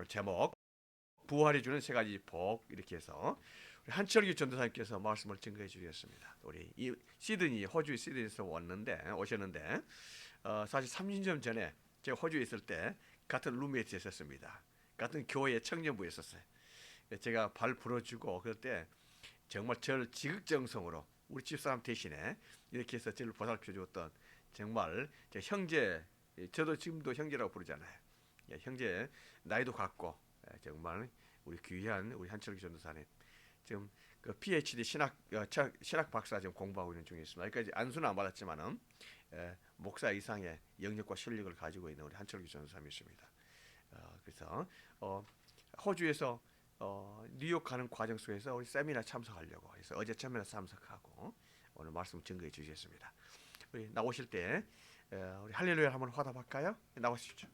제목 부활해 주는 세 가지 복, 이렇게 해서 우리 한철규 전도사님께서 말씀을 증거해 주셨습니다. 우리 이 시드니, 호주 시드니에서 오셨는데 사실 30년 전에 제가 호주에 있을 때 같은 룸메이트에 있었습니다. 같은 교회 청년부에 있었어요. 제가 발 불어주고 그럴 때 정말 저를 지극정성으로 우리 집사람 대신에 이렇게 해서 저를 보살펴 주었던 정말 제 형제, 저도 지금도 형제라고 부르잖아요. 형제, 나이도 같고 정말 우리 귀한 우리 한철기 전도사님 지금 그 PhD 신학 박사 지금 공부하고 있는 중에 있습니다. 여기까지 안수는 안 받았지만은 목사 이상의 영역과 실력을 가지고 있는 우리 한철기 전도사님이십니다. 그래서 호주에서 뉴욕 가는 과정 속에서 우리 세미나 참석하려고 해서 어제 세미나 참석하고 오늘 말씀 증거해 주셨습니다. 우리 나오실 때 우리 할렐루야 한번 화답할까요? 나오십시오.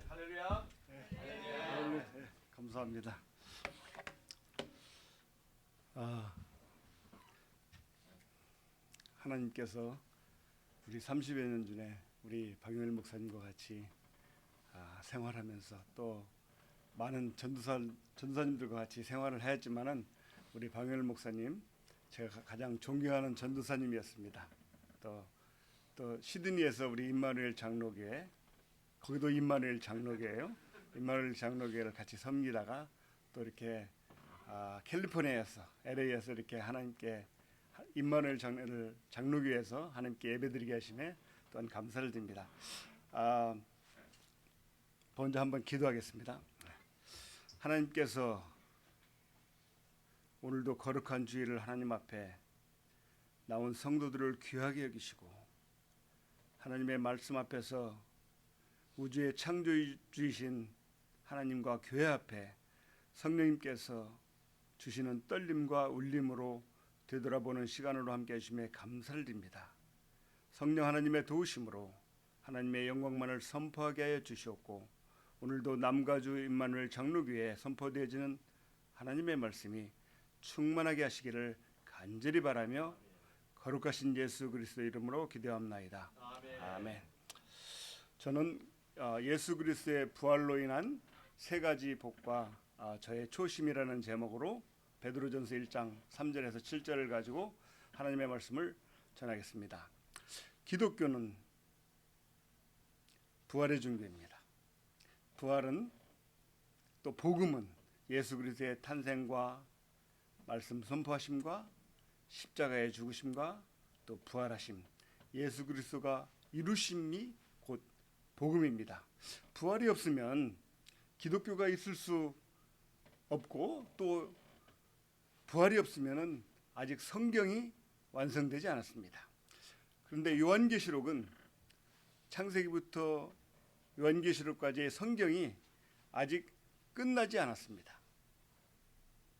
할렐루야. 할렐루야. 네, 감사합니다. 하나님께서 우리 30여 년 전에 우리 박영일 목사님과 같이 생활하면서 또 많은 전도사님들과 같이 생활을 하였지만은 우리 박영일 목사님 제가 가장 존경하는 전도사님이었습니다. 또 시드니에서 우리 임마누엘 장로교회, 거기도 임마누엘 장로교회예요. 임마누엘 장로교회를 같이 섬기다가 또 이렇게 캘리포니아에서 LA에서 이렇게 하나님께 임마누엘 장로교회에서 하나님께 예배드리게 하심에 또한 감사를 드립니다. 먼저 한번 기도하겠습니다. 하나님께서 오늘도 거룩한 주일을 하나님 앞에 나온 성도들을 귀하게 여기시고 하나님의 말씀 앞에서 우주의 창조주이신 하나님과 교회 앞에 성령님께서 주시는 떨림과 울림으로 되돌아보는 시간으로 함께 하심에 감사를 드립니다. 성령 하나님의 도우심으로 하나님의 영광만을 선포하게 하여 주시옵고 오늘도 남가주 임마누엘 장로교회에 선포되어지는 하나님의 말씀이 충만하게 하시기를 간절히 바라며 거룩하신 예수 그리스도 이름으로 기도합나이다. 아멘. 저는 예수 그리스도의 부활로 인한 세 가지 복과 저의 초심이라는 제목으로 베드로전서 1장 3절에서 7절을 가지고 하나님의 말씀을 전하겠습니다. 기독교는 부활의 종교입니다. 부활은 또 복음은 예수 그리스도의 탄생과 말씀 선포하심과 십자가의 죽으심과 또 부활하심, 예수 그리스도가 이루심이 곧 복음입니다. 부활이 없으면 기독교가 있을 수 없고 또 부활이 없으면 아직 성경이 완성되지 않았습니다. 그런데 요한계시록은 창세기부터 요한계시록까지의 성경이 아직 끝나지 않았습니다.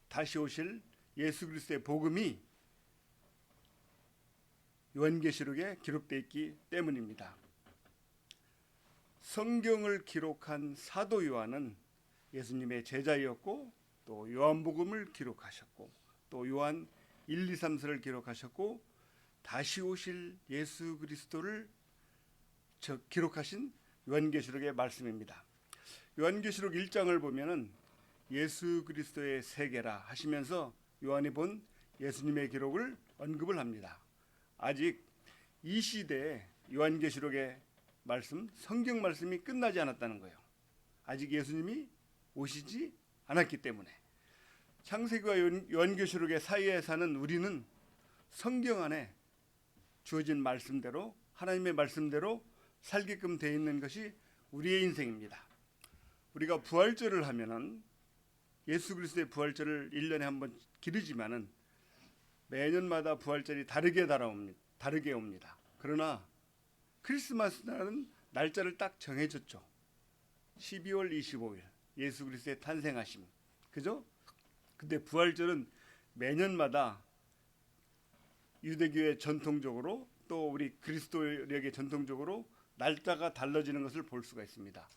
다시 오실 예수 그리스도의 복음이 요한계시록에 기록되어 있기 때문입니다. 성경을 기록한 사도 요한은 예수님의 제자였고 또 요한복음을 기록하셨고 또 요한 1, 2, 3서를 기록하셨고 다시 오실 예수 그리스도를 기록하신 요한계시록의 말씀입니다. 요한계시록 1장을 보면은 예수 그리스도의 세계라 하시면서 요한이 본 예수님의 기록을 언급을 합니다. 아직 이 시대에 요한계시록의 말씀, 성경 말씀이 끝나지 않았다는 거예요. 아직 예수님이 오시지 않았기 때문에 창세기와 요한계시록의 사이에 사는 우리는 성경 안에 주어진 말씀대로 하나님의 말씀대로 살게끔 되어 있는 것이 우리의 인생입니다. 우리가 부활절을 하면은 예수 그리스도의 부활절을 1년에 한 번 기르지만은 매년마다 부활절이 다르게 옵니다. 그러나 크리스마스 날은 날짜를 딱 정해줬죠. 12월 25일 예수 그리스도의 탄생하심. 그죠? 근데 부활절은 매년마다 유대교의 전통적으로 또 우리 그리스도력의 전통적으로 날짜가 달라지는 것을 볼 수가 있습니다.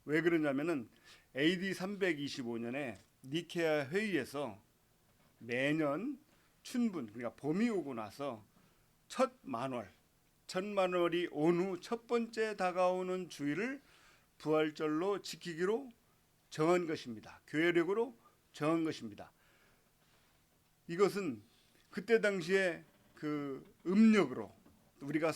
왜 그러냐면은 AD 325년에 니케아 회의에서 매년 춘분, 그러니까 봄이 오고 나서 첫 만월이 온 후 첫 번째 다가오는 주일을 부활절로 지키기로 정한 것입니다. 교회력으로 정한 것입니다. 이것은 그때 당시에 그 음력으로 우리가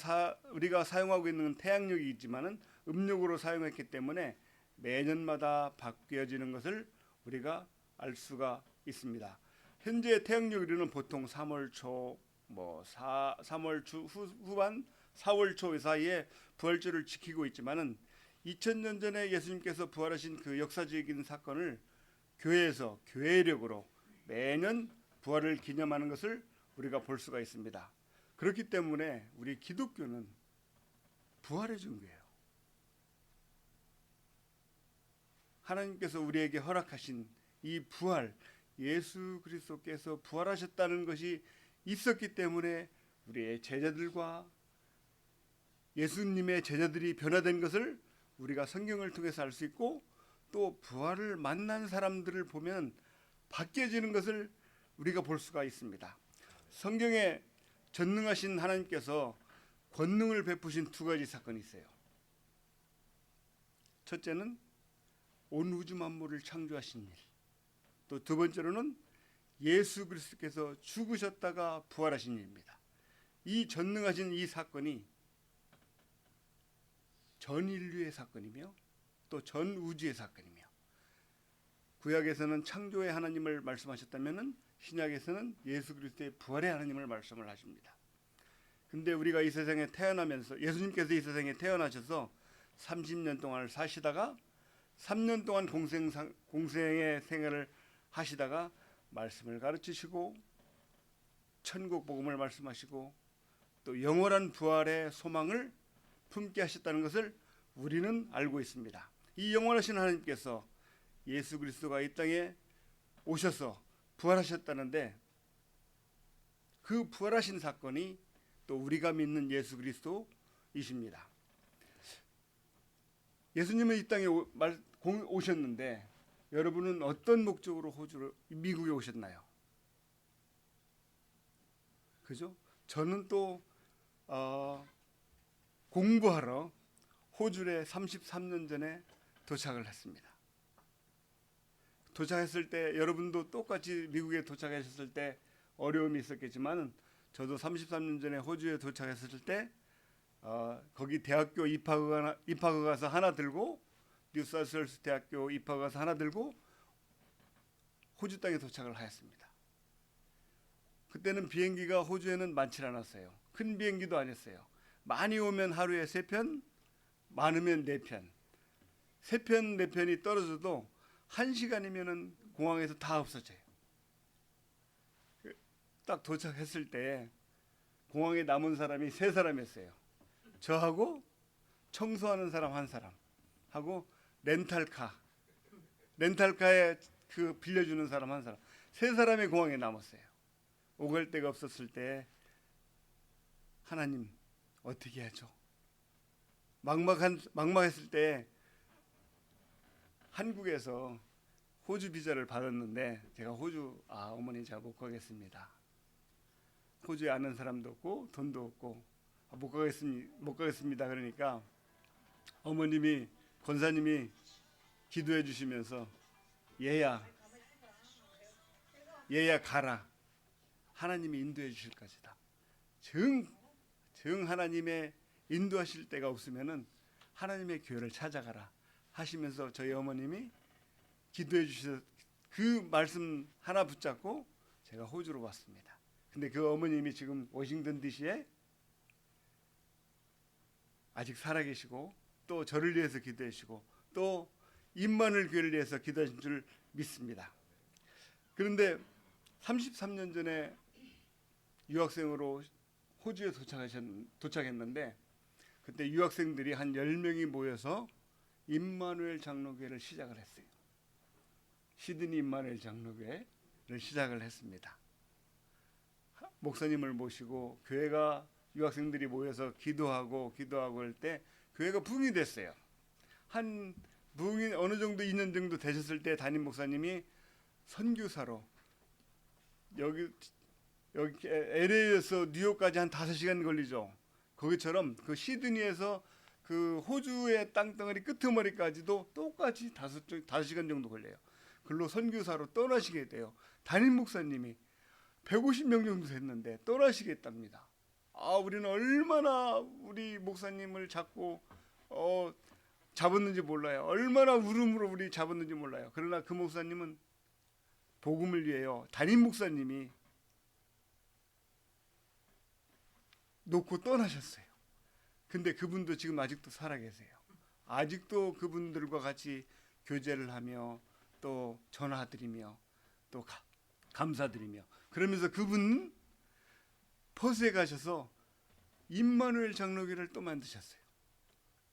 사용하고 있는 태양력이 있지만은 음력으로 사용했기 때문에 매년마다 바뀌어지는 것을 우리가 알 수가 있습니다. 현재 태양력으로는 보통 3월 초, 3월 후반, 4월 초 사이에 부활절을 지키고 있지만은 2000년 전에 예수님께서 부활하신 그 역사적인 사건을 교회에서 교회력으로 매년 부활을 기념하는 것을 우리가 볼 수가 있습니다. 그렇기 때문에 우리 기독교는 부활의 종교예요. 하나님께서 우리에게 허락하신 이 부활, 예수 그리스도께서 부활하셨다는 것이 있었기 때문에 우리의 제자들과 예수님의 제자들이 변화된 것을 우리가 성경을 통해서 알 수 있고, 또 부활을 만난 사람들을 보면 바뀌어지는 것을 우리가 볼 수가 있습니다. 성경에 전능하신 하나님께서 권능을 베푸신 두 가지 사건이 있어요. 첫째는 온 우주 만물을 창조하신 일, 또 두 번째로는 예수 그리스도께서 죽으셨다가 부활하신 일입니다. 이 전능하신 이 사건이 전 인류의 사건이며 또 전 우주의 사건이며, 구약에서는 창조의 하나님을 말씀하셨다면은 신약에서는 예수 그리스도의 부활의 하나님을 말씀을 하십니다. 근데 우리가 이 세상에 태어나면서 예수님께서 이 세상에 태어나셔서 30년 동안을 사시다가 3년 동안 공생의 생활을 하시다가 말씀을 가르치시고 천국 복음을 말씀하시고 또 영원한 부활의 소망을 품게 하셨다는 것을 우리는 알고 있습니다. 이 영원하신 하나님께서 예수 그리스도가 이 땅에 오셔서 부활하셨다는데, 그 부활하신 사건이 또 우리가 믿는 예수 그리스도이십니다. 예수님은 이 땅에 오셨는데 여러분은 어떤 목적으로 미국에 오셨나요? 그죠? 저는 또 공부하러 호주에 33년 전에 도착을 했습니다. 도착했을 때 여러분도 똑같이 미국에 도착하셨을 때 어려움이 있었겠지만, 저도 33년 전에 호주에 도착했을 때 거기 대학교 입학허 가서 하나 들고, 뉴사우스웨일스 대학교 입학허 가서 하나 들고 호주 땅에 도착을 하였습니다. 그때는 비행기가 호주에는 많지 않았어요. 큰 비행기도 아니었어요. 많이 오면 하루에 3편, 많으면 4편. 3편, 4편이 떨어져도 1시간이면은 공항에서 다 없어져요. 딱 도착했을 때 공항에 남은 사람이 3사람이었어요. 저하고 청소하는 사람 1사람 하고 렌탈카에 그 빌려주는 사람 1사람, 3사람이 공항에 남았어요. 오갈 데가 없었을 때 하나님 어떻게 하죠? 막막했을 때 한국에서 호주 비자를 받았는데, 제가 호주 어머니 제가 못 가겠습니다. 호주에 아는 사람도 없고 돈도 없고 못 가겠습니다. 그러니까 어머님이, 권사님이 기도해 주시면서 얘야 가라. 하나님이 인도해 주실 것이다. 정 하나님의 인도하실 때가 없으면은 하나님의 교회를 찾아가라 하시면서 저희 어머님이 기도해 주셔서 그 말씀 하나 붙잡고 제가 호주로 왔습니다. 근데 그 어머님이 지금 워싱턴 DC에 아직 살아계시고, 또 저를 위해서 기도해 주시고, 또 임마누엘 교회를 위해서 기도하신 줄 믿습니다. 그런데 33년 전에 유학생으로 호주에 도착했는데, 그때 유학생들이 한 10명이 모여서 임마누엘 장로교회를 시작을 했어요. 시드니 임마누엘 장로교회를 시작을 했습니다. 목사님을 모시고 교회가, 유학생들이 모여서 기도하고 할 때 교회가 부흥이 됐어요. 한 부흥이 어느 정도 2년 정도 되셨을 때 담임 목사님이 선교사로 여기 LA에서 뉴욕까지 한 5시간 걸리죠. 거기처럼 그 시드니에서 그 그 호주의 땅덩어리 끄트머리까지도 똑같이 5시간 정도 걸려요. 글로 선교사로 떠나시게 돼요. 담임 목사님이 150명 정도 됐는데 떠나시겠답니다. 우리는 얼마나 우리 목사님을 잡았는지 몰라요. 얼마나 울음으로 우리 잡았는지 몰라요. 그러나 그 목사님은 복음을 위해요. 담임 목사님이 놓고 떠나셨어요. 근데 그분도 지금 아직도 살아계세요. 아직도 그분들과 같이 교제를 하며 또 전화드리며 또 감사드리며 그러면서 그분 퍼스에 가셔서 임마누엘 장로교를 또 만드셨어요.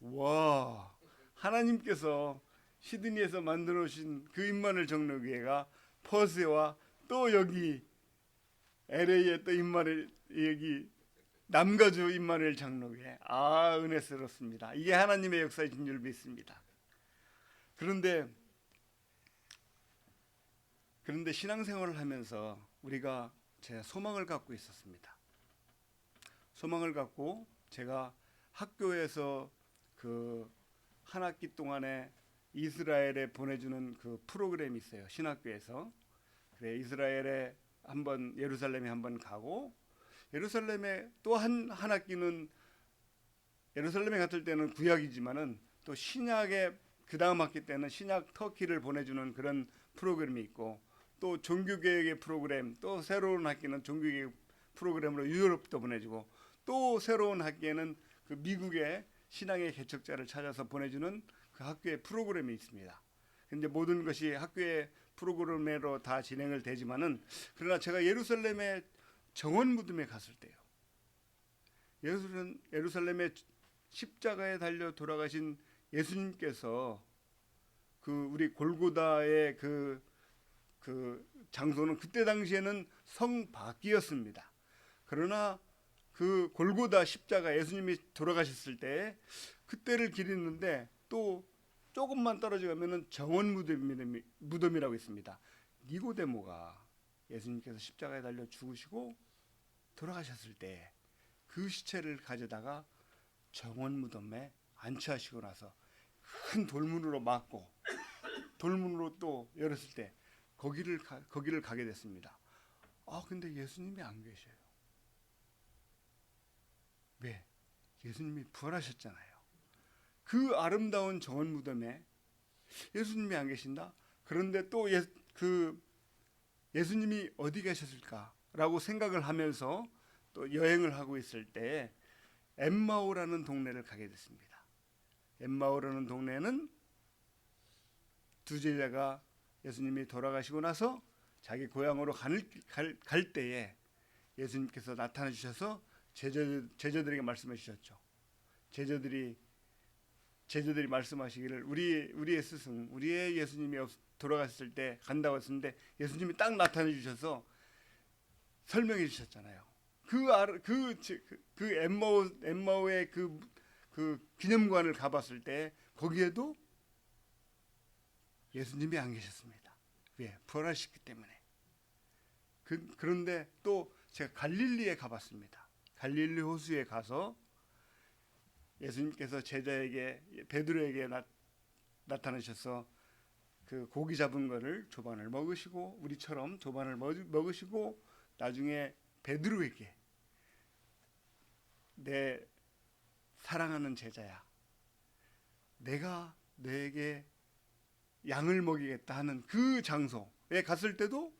와, 하나님께서 시드니에서 만들어 오신 그 임마누엘 장로교회가 퍼스와 또 여기 LA에 또 임마누엘 여기 남가주 임마누엘 장로교회 은혜스럽습니다. 이게 하나님의 역사이신 줄 믿습니다. 그런데 신앙생활을 하면서 우리가 제 소망을 갖고 있었습니다. 소망을 갖고 제가 학교에서 그 한 학기 동안에 이스라엘에 보내주는 그 프로그램이 있어요. 신학교에서. 그래 이스라엘에 예루살렘에 한번 가고 예루살렘에 또 한 학기는 예루살렘에 갔을 때는 구약이지만은 또 신약의 그 다음 학기 때는 신약 터키를 보내주는 그런 프로그램이 있고 또 종교개혁의 프로그램 또 새로운 학기는 종교개혁 프로그램으로 유럽도 보내주고 또 새로운 학기에는 그 미국의 신앙의 개척자를 찾아서 보내주는 그 학교의 프로그램이 있습니다. 근데 모든 것이 학교의 프로그램으로 다 진행을 되지만은 그러나 제가 예루살렘의 정원 무덤에 갔을 때요. 예루살렘의 십자가에 달려 돌아가신 예수님께서 그 우리 골고다의 그 장소는 그때 당시에는 성 밖이었습니다. 그러나 그 골고다 십자가 예수님이 돌아가셨을 때 그때를 기리는데 또 조금만 떨어져 가면은 정원 무덤이라고 있습니다. 니고데모가 예수님께서 십자가에 달려 죽으시고 돌아가셨을 때 그 시체를 가져다가 정원 무덤에 안치하시고 나서 큰 돌문으로 막고 돌문으로 또 열었을 때 거기를 가게 됐습니다. 근데 예수님이 안 계셔요. 왜? 예수님이 부활하셨잖아요. 그 아름다운 정원 무덤에 예수님이 안 계신다? 그런데 또 예수님이 어디 계셨을까라고 생각을 하면서 또 여행을 하고 있을 때 엠마오라는 동네를 가게 됐습니다. 엠마오라는 동네는 두 제자가 예수님이 돌아가시고 나서 자기 고향으로 갈 때에 예수님께서 나타나 주셔서 제자들에게 말씀해 주셨죠. 제자들이 말씀하시기를 우리의 스승, 우리의 예수님이 돌아갔을 때 간다고 했었는데 예수님이 딱 나타나 주셔서 설명해 주셨잖아요. 그 엠마오의 그 기념관을 가봤을 때 거기에도 예수님이 안 계셨습니다. 왜? 부활하셨기 때문에. 그런데 또 제가 갈릴리에 가봤습니다. 갈릴리 호수에 가서 예수님께서 제자에게 베드로에게 나타나셔서 그 고기 잡은 거를 조반을 먹으시고 우리처럼 조반을 먹으시고 나중에 베드로에게 내 사랑하는 제자야, 내가 너에게 양을 먹이겠다 하는 그 장소에 갔을 때도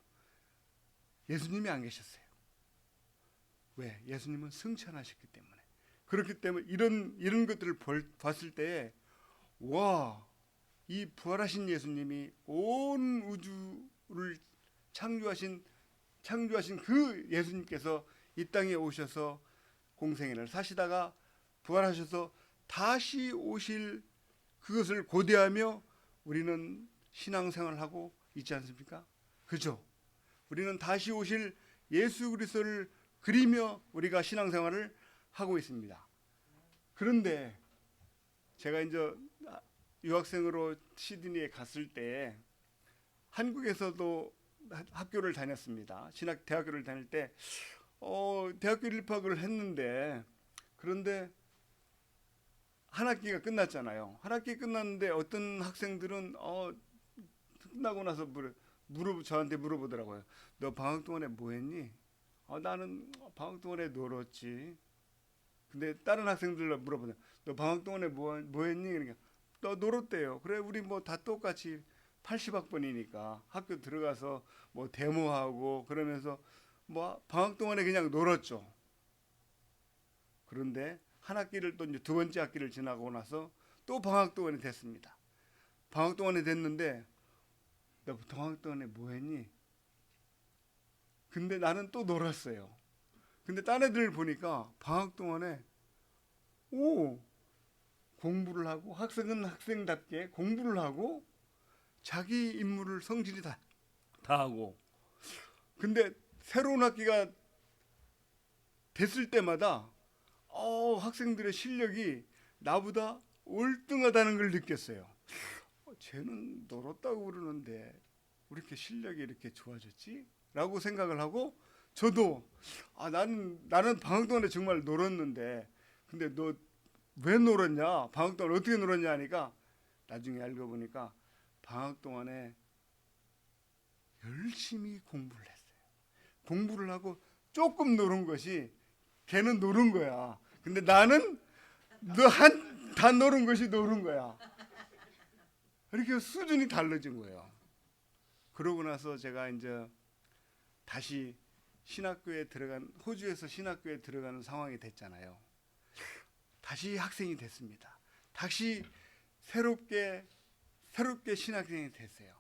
예수님이 안 계셨어요. 왜? 예수님은 승천하셨기 때문에. 그렇기 때문에 이런 것들을 봤을 때 와, 이 부활하신 예수님이 온 우주를 창조하신 그 예수님께서 이 땅에 오셔서 공생애를 사시다가 부활하셔서 다시 오실 그것을 고대하며 우리는 신앙생활을 하고 있지 않습니까? 그죠? 우리는 다시 오실 예수 그리스도를 그리며 우리가 신앙생활을 하고 있습니다. 그런데 제가 이제 유학생으로 시드니에 갔을 때 한국에서도 학교를 다녔습니다. 대학교를 다닐 때 대학교 입학을 했는데 그런데 한 학기가 끝났잖아요. 한 학기 끝났는데 어떤 학생들은 끝나고 나서 저한테 물어보더라고요. 너 방학 동안에 뭐 했니? 나는 방학 동안에 놀았지. 근데 다른 학생들 물어보면 너 방학 동안에 뭐 했니? 그러니까 너 놀았대요. 그래 우리 뭐 다 똑같이 80학번이니까 학교 들어가서 뭐 데모하고 그러면서 뭐 방학 동안에 그냥 놀았죠. 그런데 한 학기를 또 이제 두 번째 학기를 지나고 나서 또 방학 동안이 됐습니다. 방학 동안이 됐는데 너 방학 동안에 뭐 했니? 근데 나는 또 놀았어요. 근데 딴 애들 보니까 방학 동안에 공부를 하고 학생은 학생답게 공부를 하고 자기 임무를 성실히 다 하고 근데 새로운 학기가 됐을 때마다 학생들의 실력이 나보다 월등하다는 걸 느꼈어요. 쟤는 놀았다고 그러는데 왜 이렇게 실력이 이렇게 좋아졌지? 라고 생각을 하고 저도 나는 방학 동안에 정말 놀았는데 근데 너 왜 놀았냐? 방학 동안 어떻게 놀았냐 하니까 나중에 알고 보니까 방학 동안에 열심히 공부를 했어요. 공부를 하고 조금 노는 것이 걔는 노는 거야. 근데 나는 다 노는 것이 노는 거야. 이렇게 수준이 달라진 거예요. 그러고 나서 제가 이제 다시 호주에서 신학교에 들어가는 상황이 됐잖아요. 다시 학생이 됐습니다. 다시 새롭게 신학생이 됐어요.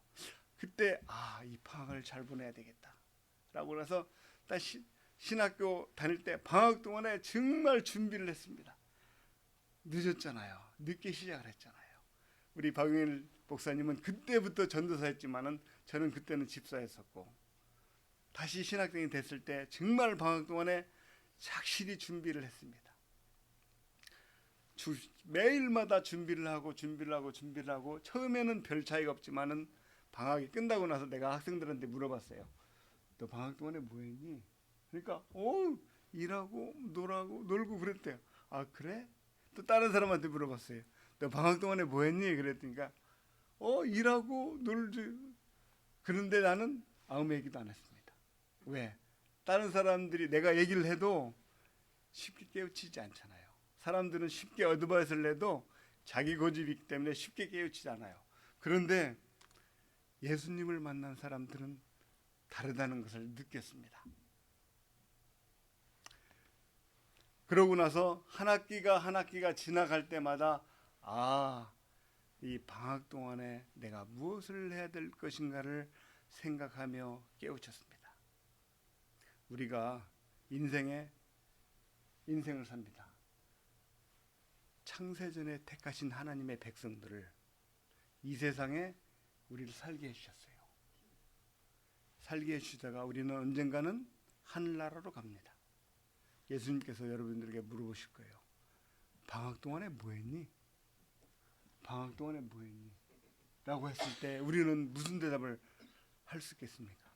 그때 이 방학을 잘 보내야 되겠다. 라고 해서 다시 신학교 다닐 때 방학 동안에 정말 준비를 했습니다. 늦었잖아요. 늦게 시작을 했잖아요. 우리 박용일 목사님은 그때부터 전도사였지만은 저는 그때는 집사였었고 다시 신학생이 됐을 때 정말 방학 동안에 착실히 준비를 했습니다. 매일마다 준비를 하고 처음에는 별 차이가 없지만은 방학이 끝나고 나서 내가 학생들한테 물어봤어요. 너 방학 동안에 뭐 했니? 그러니까 일하고 놀고 그랬대요. 그래? 또 다른 사람한테 물어봤어요. 너 방학 동안에 뭐 했니? 그랬더니까 일하고 놀지. 그런데 나는 아무 얘기도 안 했습니다. 왜? 다른 사람들이 내가 얘기를 해도 쉽게 깨우치지 않잖아요. 사람들은 쉽게 어드바이스를 내도 자기 고집이 있기 때문에 쉽게 깨우치지 않아요. 그런데 예수님을 만난 사람들은 다르다는 것을 느꼈습니다. 그러고 나서 한 학기가 지나갈 때마다 이 방학 동안에 내가 무엇을 해야 될 것인가를 생각하며 깨우쳤습니다. 우리가 인생을 삽니다. 창세전에 택하신 하나님의 백성들을 이 세상에 우리를 살게 해주셨어요. 살게 해주시다가 우리는 언젠가는 하늘나라로 갑니다. 예수님께서 여러분들에게 물어보실 거예요. 방학 동안에 뭐 했니? 방학 동안에 뭐 했니? 라고 했을 때 우리는 무슨 대답을 할 수 있겠습니까?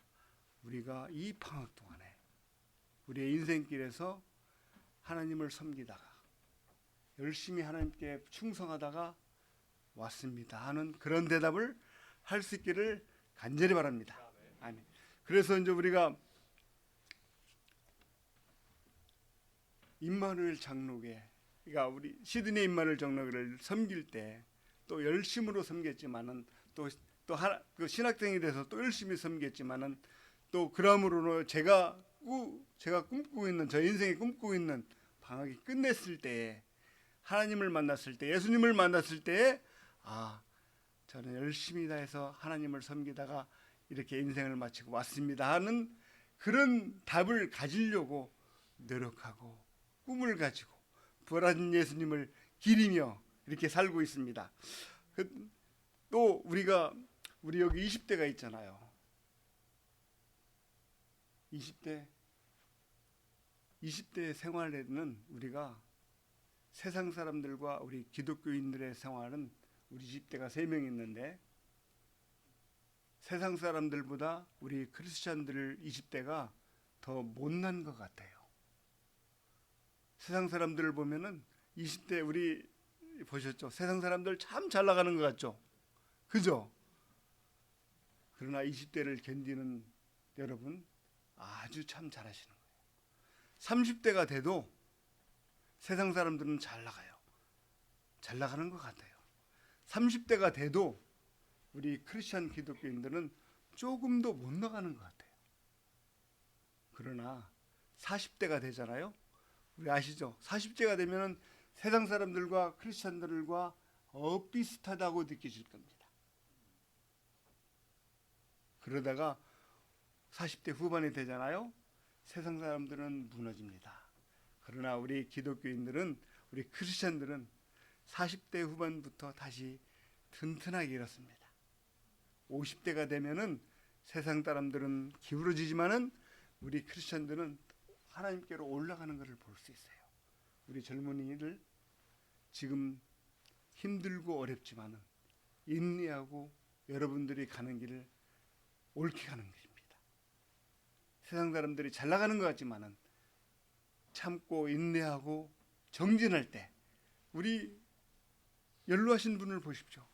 우리가 이 방학 동안에 우리의 인생길에서 하나님을 섬기다가 열심히 하나님께 충성하다가 왔습니다 하는 그런 대답을 할 수 있기를 간절히 바랍니다. 아멘. 그래서 이제 우리가 임마누엘 장로교, 그러니까 우리 시드니 임마누엘 장로교를 섬길 때 또 열심으로 섬겼지만은 또 그 신학생이 돼서 또 열심히 섬겼지만은 또 그러므로 제가 꿈꾸고 있는 저 인생이 꿈꾸고 있는 방학이 끝냈을 때에 하나님을 만났을 때 예수님을 만났을 때에 저는 열심히 다해서 하나님을 섬기다가 이렇게 인생을 마치고 왔습니다 하는 그런 답을 가지려고 노력하고 꿈을 가지고 부활하신 예수님을 기리며 이렇게 살고 있습니다. 또 우리 여기 20대가 있잖아요. 20대 생활에는 우리가 세상 사람들과 우리 기독교인들의 생활은 우리 20대가 3명 있는데 세상 사람들보다 우리 크리스찬들 20대가 더 못난 것 같아요. 세상 사람들을 보면은 20대 우리 보셨죠? 세상 사람들 참 잘 나가는 것 같죠? 그죠? 그러나 20대를 견디는 여러분 아주 참 잘하시는 거예요. 30대가 돼도 세상 사람들은 잘 나가요. 잘 나가는 것 같아요. 30대가 돼도 우리 크리스천 기독교인들은 조금도 못 나가는 것 같아요. 그러나 40대가 되잖아요. 우리 아시죠? 40대가 되면은 세상 사람들과 크리스천들과 비슷하다고 느끼실 겁니다. 그러다가 40대 후반이 되잖아요. 세상 사람들은 무너집니다. 그러나 우리 기독교인들은, 우리 크리스천들은 40대 후반부터 다시 튼튼하게 일었습니다. 50대가 되면은 세상 사람들은 기울어지지만은 우리 크리스천들은 하나님께로 올라가는 것을 볼 수 있어요. 우리 젊은이들 지금 힘들고 어렵지만은 인내하고 여러분들이 가는 길을 옳게 가는 길입니다. 세상 사람들이 잘 나가는 것 같지만은 참고 인내하고 정진할 때 우리 연로하신 분을 보십시오.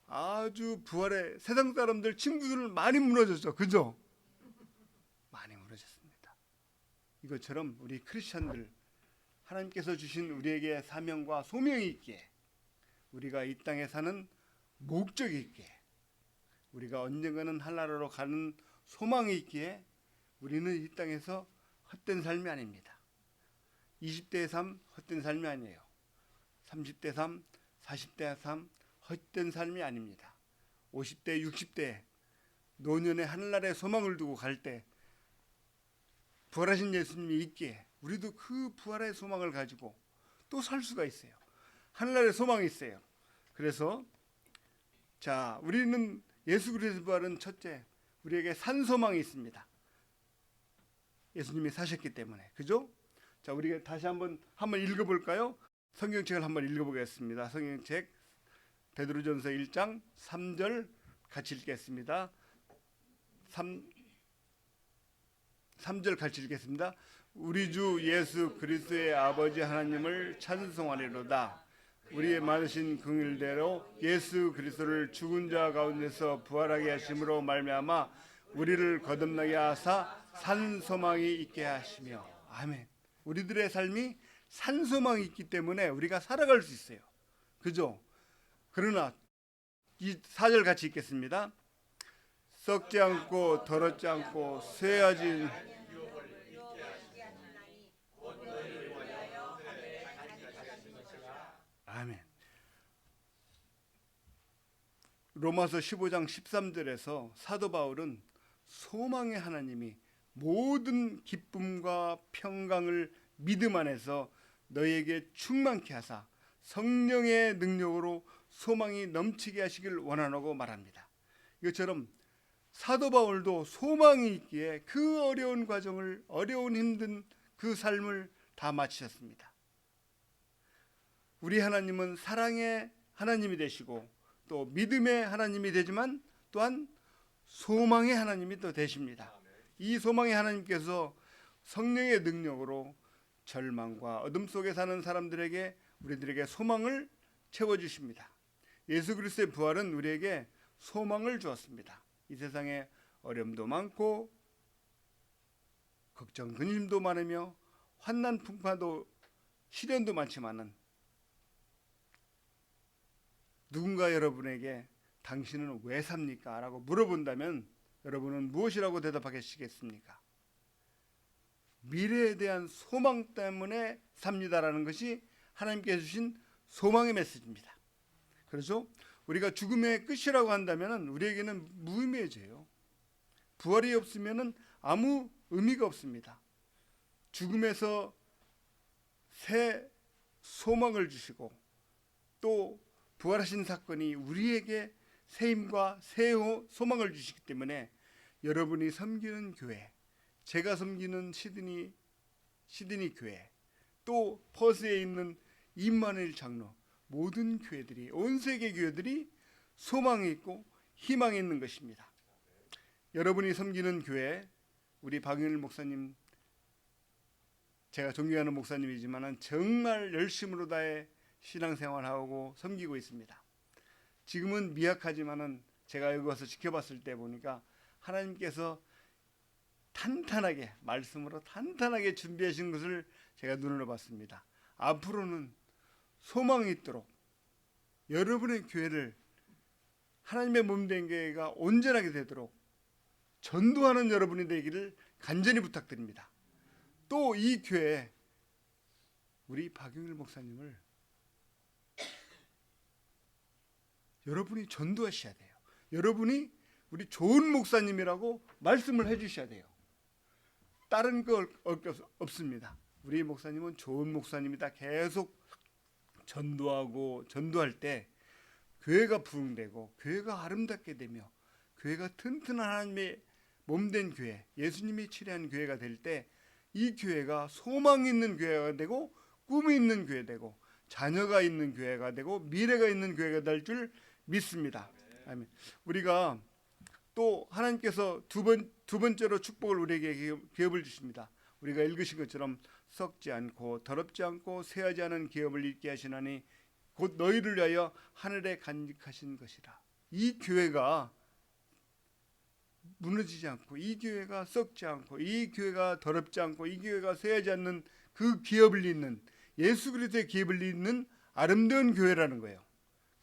아주 부활의 세상 사람들 친구들 많이 무너졌죠. 그죠? 많이 무너졌습니다. 이것처럼 우리 크리스천들 하나님께서 주신 우리에게 사명과 소명이 있기에 우리가 이 땅에 사는 목적이 있기에 우리가 언젠가는 하늘나라로 가는 소망이 있기에 우리는 이 땅에서 헛된 삶이 아닙니다. 20대의 삶 헛된 삶이 아니에요. 30대 삶, 40대 삶 헛된 삶이 아닙니다. 50대, 60대 노년의 하늘나라의 소망을 두고 갈 때 부활하신 예수님이 있기에 우리도 그 부활의 소망을 가지고 또 살 수가 있어요. 하늘나라의 소망이 있어요. 그래서 자, 우리는 예수 그리스도의 부활은 첫째, 우리에게 산 소망이 있습니다. 예수님이 사셨기 때문에. 그죠? 자, 우리가 다시 한번 읽어볼까요? 성경책을 한번 읽어보겠습니다. 성경책 베드로전서 1장 3절 같이 읽겠습니다. 3절 같이 읽겠습니다. 우리 주 예수 그리스도의 아버지 하나님을 찬송하리로다. 우리의 많으신 긍휼대로 예수 그리스도를 죽은 자 가운데서 부활하게 하심으로 말미암아 우리를 거듭나게 하사 산 소망이 있게 하시며. 아멘. 우리들의 삶이 산 소망이 있기 때문에 우리가 살아갈 수 있어요. 그죠? 그러나 이 4절 같이 읽겠습니다. 썩지 않고 더럽지 않고 쇠하지 아멘. 로마서 15장 13절에서 사도 바울은 소망의 하나님이 모든 기쁨과 평강을 믿음 안에서 너희에게 충만케 하사 성령의 능력으로 소망이 넘치게 하시길 원하노고 말합니다. 이것처럼 사도 바울도 소망이 있기에 그 어려운 과정을, 어려운 힘든 그 삶을 다 마치셨습니다. 우리 하나님은 사랑의 하나님이 되시고 또 믿음의 하나님이 되지만 또한 소망의 하나님이 또 되십니다. 이 소망의 하나님께서 성령의 능력으로 절망과 어둠 속에 사는 사람들에게, 우리들에게 소망을 채워주십니다. 예수 그리스도의 부활은 우리에게 소망을 주었습니다. 이 세상에 어려움도 많고 걱정 근심도 많으며 환난 풍파도 시련도 많지만은 누군가 여러분에게 당신은 왜 삽니까? 라고 물어본다면 여러분은 무엇이라고 대답하시겠습니까? 미래에 대한 소망 때문에 삽니다라는 것이 하나님께서 주신 소망의 메시지입니다. 그래서 우리가 죽음의 끝이라고 한다면 우리에게는 무의미해져요. 부활이 없으면 아무 의미가 없습니다. 죽음에서 새 소망을 주시고 또 부활하신 사건이 우리에게 새 힘과 새 소망을 주시기 때문에 여러분이 섬기는 교회, 제가 섬기는 시드니 교회, 또 퍼스에 있는 임마누엘 장로, 모든 교회들이, 온 세계 교회들이 소망이 있고 희망이 있는 것입니다. 여러분이 섬기는 교회, 우리 박윤일 목사님, 제가 존경하는 목사님이지만 정말 열심으로 다해 신앙생활하고 섬기고 있습니다. 지금은 미약하지만은 제가 여기 와서 지켜봤을 때 보니까 하나님께서 탄탄하게 말씀으로 탄탄하게 준비하신 것을 제가 눈으로 봤습니다. 앞으로는 소망이 있도록 여러분의 교회를 하나님의 몸된 교회가 온전하게 되도록 전도하는 여러분이 되기를 간절히 부탁드립니다. 또 이 교회 우리 박용일 목사님을 여러분이 전도하셔야 돼요. 여러분이 우리 좋은 목사님이라고 말씀을 해주셔야 돼요. 다른 거 없습니다. 우리 목사님은 좋은 목사님이다. 계속 전도할 때 교회가 부흥되고 교회가 아름답게 되며 교회가 튼튼한 하나님의 몸된 교회, 예수님이 치료한 교회가 될 때 이 교회가 소망 있는 교회가 되고 꿈이 있는 교회 되고 자녀가 있는 교회가 되고 미래가 있는 교회가 될 줄 믿습니다. 아멘. 우리가 또 하나님께서 두 번째로 축복을 우리에게 기업을 주십니다. 우리가 읽으신 것처럼 썩지 않고 더럽지 않고 쇠하지 않은 기업을 잊게 하시나니 곧 너희를 위하여 하늘에 간직하신 것이라. 이 교회가 무너지지 않고 이 교회가 썩지 않고 이 교회가 더럽지 않고 이 교회가 쇠하지 않는 그 기업을 잇는 예수 그리스도의 기업을 잇는 아름다운 교회라는 거예요.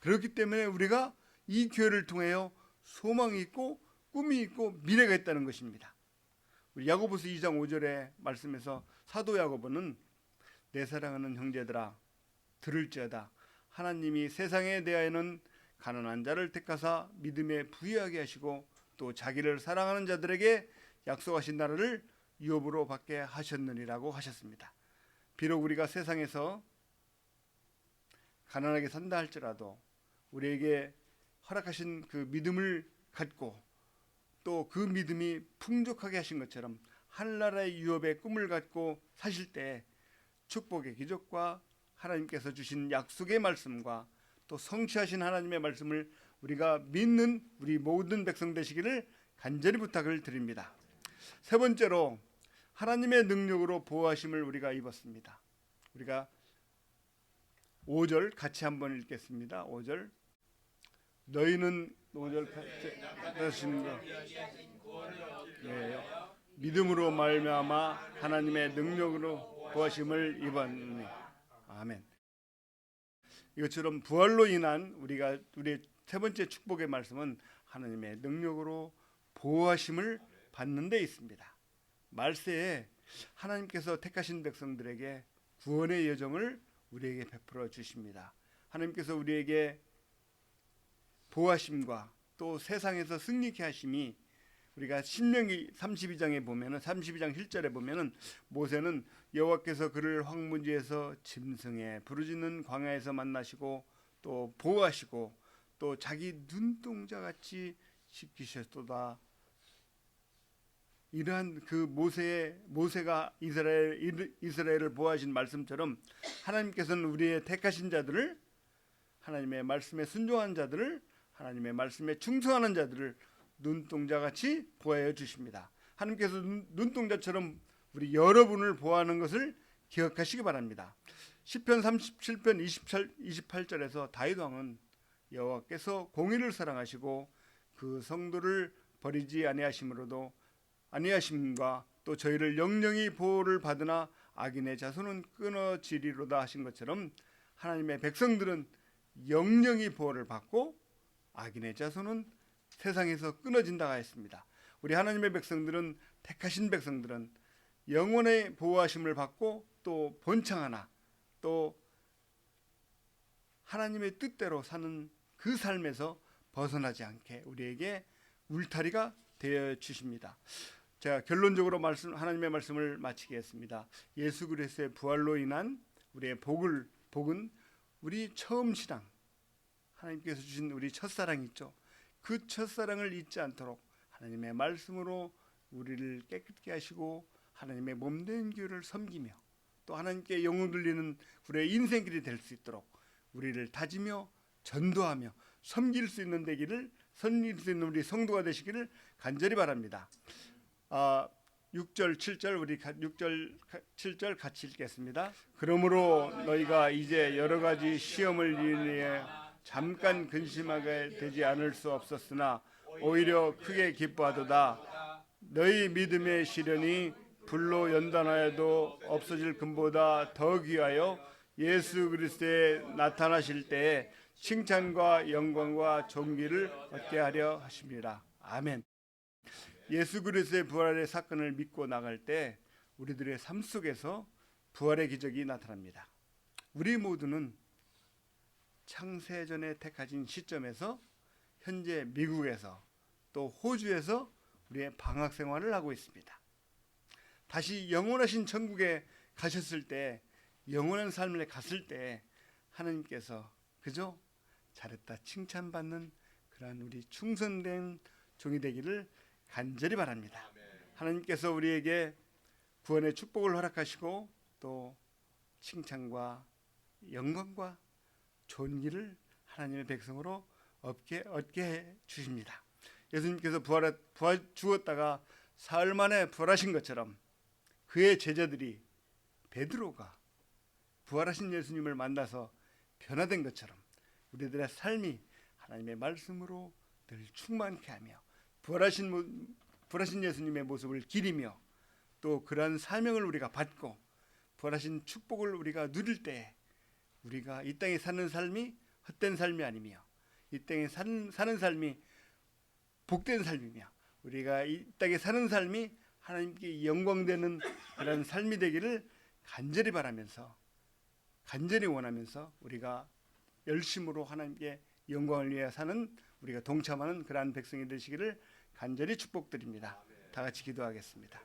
그렇기 때문에 우리가 이 교회를 통하여 소망이 있고 꿈이 있고 미래가 있다는 것입니다. 우리 야고보서 2장 5절의 말씀에서 사도 야고보는 내 사랑하는 형제들아 들을지어다 하나님이 세상에 대하여는 가난한 자를 택하사 믿음에 부유하게 하시고 또 자기를 사랑하는 자들에게 약속하신 나라를 유업으로 받게 하셨느니라고 하셨습니다. 비록 우리가 세상에서 가난하게 산다 할지라도 우리에게 허락하신 그 믿음을 갖고 또 그 믿음이 풍족하게 하신 것처럼 하늘나라의 유업의 꿈을 갖고 사실 때 축복의 기적과 하나님께서 주신 약속의 말씀과 또 성취하신 하나님의 말씀을 우리가 믿는 우리 모든 백성 되시기를 간절히 부탁을 드립니다. 세 번째로 하나님의 능력으로 보호하심을 우리가 입었습니다. 우리가 5절 같이 한번 읽겠습니다. 5절 너희는 5절 하신 것 믿음으로 말미암아 하나님의 능력으로 보호하심을 입었느니 아멘. 이것처럼 부활로 인한 우리의 세 번째 축복의 말씀은 하나님의 능력으로 보호하심을 받는 데 있습니다. 말세에 하나님께서 택하신 백성들에게 구원의 여정을 우리에게 베풀어 주십니다. 하나님께서 우리에게 보호하심과 또 세상에서 승리케 하심이 우리가 신명기 32장에 보면은 32장 1절에 보면은 모세는 여호와께서 그를 황무지에서 짐승의 부르짖는 광야에서 만나시고 또 보호하시고 또 자기 눈동자같이 지키셨도다. 이러한 그 모세가 이스라엘을 보호하신 말씀처럼 하나님께서는 우리의 택하신 자들을 하나님의 말씀에 순종한 자들을 하나님의 말씀에 충성하는 자들을 눈동자같이 보호해 주십니다. 하나님께서 눈동자처럼 우리 여러분을 보호하는 것을 기억하시기 바랍니다. 시편 37편 28절에서 다윗 왕은 여호와께서 공의를 사랑하시고 그 성도를 버리지 아니하심과 또 저희를 영영히 보호를 받으나 악인의 자손은 끊어지리로다 하신 것처럼 하나님의 백성들은 영영히 보호를 받고 악인의 자손은 세상에서 끊어진다 하였습니다. 우리 하나님의 백성들은 택하신 백성들은 영원의 보호하심을 받고 또 본창하나 또 하나님의 뜻대로 사는 그 삶에서 벗어나지 않게 우리에게 울타리가 되어 주십니다. 제가 결론적으로 하나님의 말씀을 마치겠습니다. 예수 그리스도의 부활로 인한 우리의 복은 우리 처음 신앙 하나님께서 주신 우리 첫사랑 있죠. 그 첫사랑을 잊지 않도록 하나님의 말씀으로 우리를 깨끗게 하시고 하나님의 몸된 교회를 섬기며 또 하나님께 영혼 돌리는 우리의 인생길이 될 수 있도록 우리를 다지며 전도하며 섬길 수 있는 되기를 섬길 수 있는 우리 성도가 되시기를 간절히 바랍니다. 6절 7절 우리 6절 7절 같이 읽겠습니다. 그러므로 너희가 이제 여러 가지 시험을 인해 잠깐 근심하게 되지 않을 수 없었으나 오히려 크게 기뻐하도다. 너희 믿음의 시련이 불로 연단하여도 없어질 금보다 더 귀하여 예수 그리스도에 나타나실 때에 칭찬과 영광과 존귀를 얻게 하려 하십니다. 아멘. 예수 그리스도의 부활의 사건을 믿고 나갈 때 우리들의 삶 속에서 부활의 기적이 나타납니다. 우리 모두는 창세전에 택하신 시점에서 현재 미국에서 또 호주에서 우리의 방학 생활을 하고 있습니다. 다시 영원하신 천국에 가셨을 때, 영원한 삶에 갔을 때 하나님께서 그저 잘했다 칭찬받는 그러한 우리 충성된 종이 되기를 간절히 바랍니다. 하나님께서 우리에게 구원의 축복을 허락하시고 또 칭찬과 영광과 존귀를 하나님의 백성으로 얻게 해 주십니다. 예수님께서 부활 죽었다가 사흘 만에 부활하신 것처럼 그의 제자들이 베드로가 부활하신 예수님을 만나서 변화된 것처럼 우리들의 삶이 하나님의 말씀으로 늘 충만케 하며 부활하신 예수님의 모습을 기리며 또 그러한 사명을 우리가 받고 부활하신 축복을 우리가 누릴 때 우리가 이 땅에 사는 삶이 헛된 삶이 아니며 이 땅에 사는 삶이 복된 삶이며 우리가 이 땅에 사는 삶이 하나님께 영광되는 그런 삶이 되기를 간절히 바라면서 간절히 원하면서 우리가 열심으로 하나님께 영광을 위해 사는 우리가 동참하는 그러한 백성이 되시기를 간절히 축복드립니다. 다 같이 기도하겠습니다.